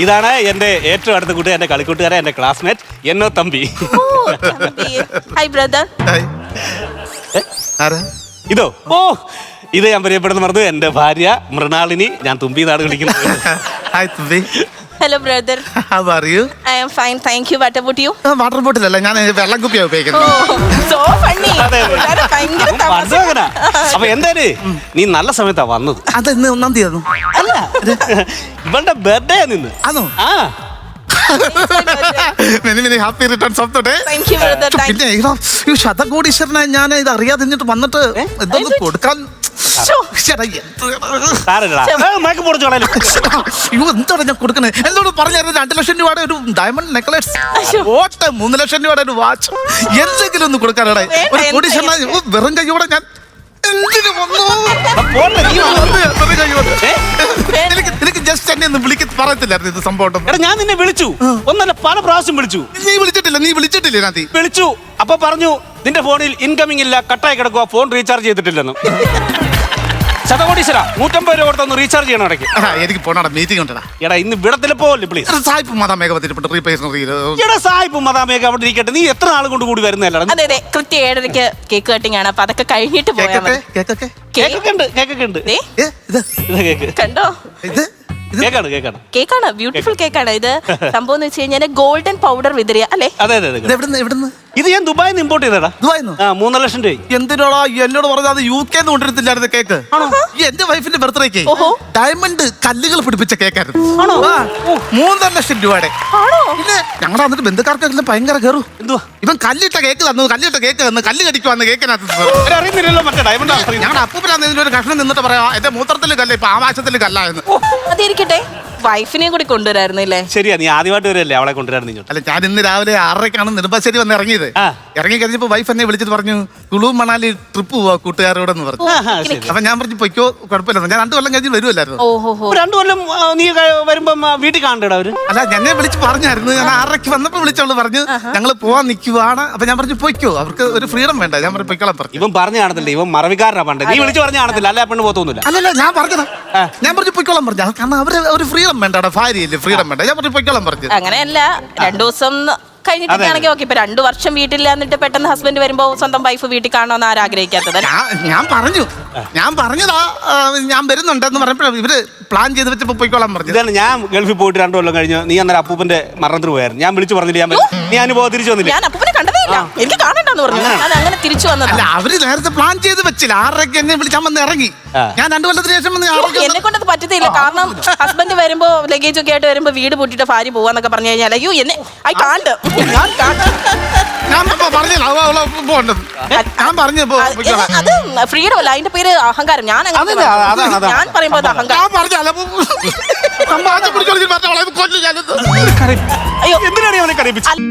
ഇതാണ് എന്റെ ഏറ്റവും അടുത്ത കൂട്ടുകാരൻ, എന്റെ കളിക്കൂട്ടുകാരൻ, എന്റെ ക്ലാസ്മേറ്റ് എന്നോ തമ്പി. Hi brother. ഇതോ ഓ ഇത് ഞാൻ പരിചയപ്പെടുന്ന മറന്നു, എന്റെ ഭാര്യ മൃണാളിനി. ഞാൻ തുമ്പി നാട് വിളിക്കുന്നത്. ഹായ് തുമ്പി. Hello brother. How are you? I am fine, thank you. What about you? Water ബോട്ടിലല്ല, ഞാൻ വെള്ളം കുപ്പിയാണ് ഉപയോഗിക്കുന്നത്. So funny. ഭയങ്കര തമാശ. അപ്പൊ എന്തായാലും നീ നല്ല സമയത്താ വന്നത്. അത് ഇന്ന് 1-ാം തീയതി അല്ല, ഇവളുടെ ബർത്ത്ഡേ നിന്ന്. ആണോ? ആ many happy returns of the day. Thank you brother. പിന്നെ ഈ ശതകോടീശ്വരനെ ഞാൻ ഇത് അറിയാതെ വന്നിട്ട് എന്തൊന്ന് കൊടുക്കാൻ എന്താണ് ഞാൻ കൊടുക്കണേ? എന്നോട് പറഞ്ഞായിരുന്നു 2 ലക്ഷം രൂപയുടെ ഒരു ഡയമണ്ട് നെക്ലേസ്, 3 ലക്ഷം രൂപയുടെ ഒരു വാച്ച്, എന്തെങ്കിലും ഒന്ന് കൊടുക്കാനാണ്. ഒരു കോടീശ്വരനെ വെറും കൈയോടെ ഞാൻ എന്തിനു വന്നു? എനിക്ക് ജസ്റ്റ് എന്നെ ഒന്ന് പറയത്തില്ലായിരുന്നു ഇത് സംഭവം. ഞാൻ നിന്നെ വിളിച്ചു, ഒന്നല്ല പല പ്രാവശ്യം വിളിച്ചു. നീ വിളിച്ചിട്ടില്ലേ നാത്തി? വിളിച്ചു, അപ്പൊ പറഞ്ഞു നിന്റെ ഫോണിൽ ഇൻകമിംഗ് ഇല്ല, കട്ടായി കിടക്കുക, ഫോൺ റീചാർജ് ചെയ്തിട്ടില്ലെന്ന്. ശതകോടീശ്വര 150 രൂപ കൊടുത്തൊന്ന് റീചാർജ് ചെയ്യണം ഇടയ്ക്ക്. എനിക്ക് പോണ മീറ്റിംഗ് ഉണ്ടടാ. എടാ ഇന്ന് വിടത്തില് പോവല്ലേ പ്ലീസ്. സായിപ്പ് മതാമേഘ എടാ സായിപ്പ് മതാമേഘ അവിടെ ഇരിക്കട്ടെ. നീ എത്ര നാൾ കൊണ്ട് കൂടി വരുന്നല്ല? അതെ കൃത്യം 7:30 കേക്ക് കട്ടിംഗ് ആണ്. അപ്പൊ അതൊക്കെ കഴിഞ്ഞിട്ട് പോയാൽ മതി. കണ്ടോ? കേക്കാണ്, ബ്യൂട്ടിഫുൾ കേക്കാണ്. ഇത് സംഭവം എന്ന് വെച്ച് കഴിഞ്ഞാൽ ഗോൾഡൻ പൗഡർ വിതറിയ അല്ലേ? അതെ. ഇത് ഞാൻ ദുബായിൽ നിന്ന് ഇമ്പോർട്ട് ചെയ്തടാ. 3 ലക്ഷം രൂപ. എന്തിനോടാ എന്നോട് പറഞ്ഞത്? അത് UK കൊണ്ടിരുന്നില്ലായിരുന്നു കേക്ക്. എന്റെ വൈഫിന്റെ ബർത്ത്ഡേക്ക് ഡയമണ്ട് കല്ലുകൾ പിടിപ്പിച്ച കേക്കായിരുന്നു. 3 ലക്ഷം രൂപയുടെ. പിന്നെ ഞങ്ങളുടെ വന്നിട്ട് ബന്ധുക്കാർക്കെല്ലാം ഭയങ്കര കയറും. എന്തുവാ ഇവൻ കല്ലിട്ട കേക്ക് തന്നു, കല്ല് കടിക്കുവാന്ന് കേക്കിനകത്ത് അറിയുന്നില്ലല്ലോ. മറ്റേ ഡയമണ്ട് ഞങ്ങളുടെ അപ്പൂപ്പനാന്ന് ഇതിന്റെ ഒരു കഷ്ണം നിന്നിട്ട് പറയാ എന്റെ മൂത്രത്തിൽ കല്ല, ഇപ്പൊ ആവാശത്തിൽ കല്ലായിരുന്നു. അതിരിക്കട്ടെ, വൈഫിനെയും കൂടി കൊണ്ടുവരായിരുന്നില്ലേ? ശരിയാ, നീ ആദ്യമായിട്ട് വരല്ലേ അവളെ കൊണ്ടുവരായിരുന്നു. അല്ല, ഞാൻ ഇന്ന് രാവിലെ 6:30 നെടുമ്പാശ്ശേരി വന്ന് ഇറങ്ങിയത്. ഇറങ്ങി കഴിഞ്ഞപ്പോ വൈഫ് എന്നെ വിളിച്ചിട്ട് പറഞ്ഞു കുളു മണാലി ട്രിപ്പ് പോവാ കൂട്ടുകാരോടെന്ന് പറഞ്ഞു. അപ്പൊ ഞാൻ പറഞ്ഞു പൊയ്ക്കോ, കുഴപ്പമില്ല. ഞാൻ 2 കൊല്ലം കഴിഞ്ഞ് വരുമല്ലായിരുന്നു. 2 കൊല്ലം നീ വരുമ്പോ വീട്ടിൽ കാണണ്ടടാ അവര്. അല്ല, എന്നെ വിളിച്ച് പറഞ്ഞായിരുന്നു. ഞാൻ 6:30 വന്നപ്പോ വിളിച്ചവള് പറഞ്ഞു ഞങ്ങള് പോവാൻ നിൽക്കുവാണ്. അപ്പൊ ഞാൻ പറഞ്ഞു പൊയ്ക്കോ, അവർക്ക് ഒരു ഫ്രീഡം വേണ്ട. ഞാൻ പറഞ്ഞു പൊയ്ക്കോളാൻ പറഞ്ഞു. ഇവൻ പറഞ്ഞു കാണത്തില്ല, ഇവൻ മറവിക്കാരനാ. പണ്ട് നീ വിളിച്ച് പറഞ്ഞു കാണത്തില്ല, അല്ല പെണ്ണ് പോത്തൊന്നുമില്ല. അല്ലല്ല, ഞാൻ പറഞ്ഞതാ. ഞാൻ പറഞ്ഞു പൊയ്ക്കോളാൻ പറഞ്ഞു. കാരണം അവര് ഒരു ഫ്രീഡം വേണ്ട, ഭാര്യയില്ലേ, ഫ്രീഡം വേണ്ട. ഞാൻ പറഞ്ഞു പൊയ്ക്കോളാൻ പറഞ്ഞു. അങ്ങനെയല്ല, 2 ദിവസം കഴിഞ്ഞിട്ടാണെങ്കിൽ ഓക്കെ. ഇപ്പൊ 2 വർഷം വീട്ടിലില്ലാന്നിട്ട് പെട്ടെന്ന് ഹസ്ബൻഡ് വരുമ്പോ സ്വന്തം വൈഫ് വീട്ടിൽ കാണണമെന്ന് ആരാഗ്രഹിക്കാത്തത്? ഞാൻ പറഞ്ഞതാ ഞാൻ വരുന്നുണ്ടെന്ന് പറഞ്ഞപ്പോഴാണ് ഇവര് പ്ലാൻ ചെയ്ത് വെച്ചപ്പോ പോയിക്കോളാൻ പറഞ്ഞു. ഇതാണ് ഞാൻ ഗൾഫിൽ പോയിട്ട് 2 കൊല്ലം കഴിഞ്ഞു. നീ അന്നേരം അപ്പൂപ്പന്റെ മരണത്തിന് പോയായിരുന്നു. ഞാൻ വിളിച്ചു പറഞ്ഞില്ല, നീ അനുഭവം തിരിച്ചു വന്നില്ല. ഞാൻ അപ്പൂപ്പനെ കണ്ടതേ ഇല്ല, എനിക്ക് കാണണ്ടെന്ന് പറഞ്ഞു. ഞാൻ അങ്ങനെ തിരിച്ചു വന്നത്. അവര് നേരത്തെ പ്ലാൻ ചെയ്ത് വെച്ചില്ല. 6:30 എന്നെ വിളിച്ചാൽ വന്ന് ഇറങ്ങി. ഞാൻ 2 കൊല്ലത്തിന് ശേഷം എന്നെ കൊണ്ടത് പറ്റത്തില്ല. കാരണം ഹസ്ബൻഡ് വരുമ്പോ ലഗേജ് ഒക്കെ ആയിട്ട് വരുമ്പോ വീട് പൂട്ടിട്ട് ഭാര്യ പോവാന്നൊക്കെ പറഞ്ഞു കഴിഞ്ഞാൽ അയ്യോ എന്നെ ഐ കാണ്ട്. അത് ഫ്രീഡം അല്ല, അതിന്റെ പേര് അഹങ്കാരം. ഞാൻ പറയുമ്പോ അത് അഹങ്കാരം. അയ്യോ എന്തിനാണ് അവനെ കരയിപ്പിച്ചത്?